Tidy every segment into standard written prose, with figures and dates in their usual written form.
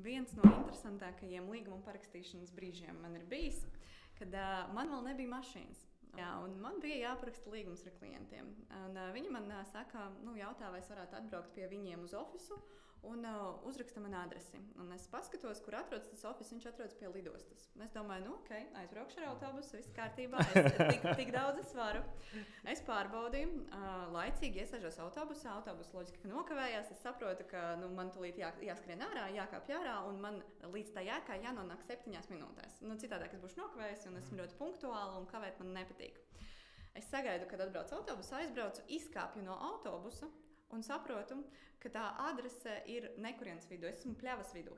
viens no interesantākajiem līguma parakstīšanas brīžiem man ir bijis, kad man vēl nebija mašīnas. Jā, un man bija jāparaksta līgums ar klientiem. Viņi man saka, jautā, vai es varētu atbraukt pie viņiem uz ofisu un uzraksta man adresi. Un es paskatos, kur atrodas tas ofis, viņš atrodas pie lidostas. Es domāju, ok, aizbraukšu ar autobusu, viss kārtībā, tik daudz es varu. Es pārbaudīju, laicīgi iesēžos autobusā, autobus loģiski nokavējās, es saprotu, ka man tulīt jāskrien ārā, jākāpj ārā, un man līdz tā jēkai jānonāk 7 minūtēs. Citādāk es būšu nokavējusi, un esmu ļoti punktuāla, un kavēt man nepatīk. Es sagaidu, kad atbrauc autobusu, aizbraucu, izkāpju no autobusa, un saprotu, ka tā adrese ir nekurienes vidū. Es esmu pļavas vidū.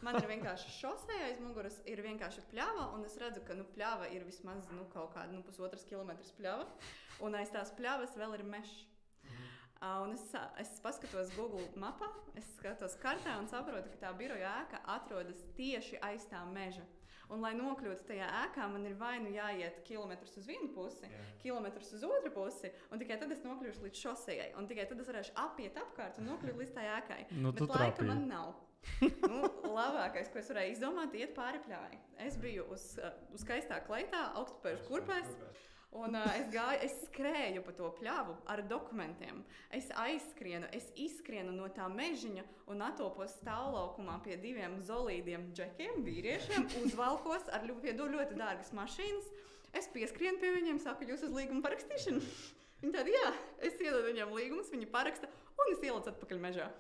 Man ir vienkārši šoseja aiz muguras, ir vienkārši pļava, un es redzu, ka pļava ir vismaz kaut kāda 1,5 kilometrs pļava, un aiz tās pļavas vēl ir mežs. Un es paskatos Google mapā, es skatos kartā un saprotu, ka tā biroja ēka atrodas tieši aiz tā meža. Un, lai nokļūtu tajā ēkā, man ir vai nu jāiet kilometrus uz vienu pusi, kilometrus uz otru pusi, un tikai tad es nokļūšu līdz šosejai. Un tikai tad es varēšu apiet apkārt un nokļūt līdz tajā ēkai. Bet laika man nav. Labākais, ko es varēju izdomāt, iet pāri pļavai. Es biju uz skaistā kleitā, augstupējuši kurpēs. Un es skrēju pa to pļavu ar dokumentiem. Es aizskrienu, es izskrienu no tā mežiņa un atopos stāvlaukumā pie 2 zolīdiem džekiem, vīriešiem, uzvalkos ar ļoti dārgas mašīnas. Es pieskrienu pie viņiem, saku, jūs uz līguma parakstīšanu? Viņi tādi, jā, es iedodu viņiem līgumus, viņi paraksta, un es ielicu atpakaļ mežā.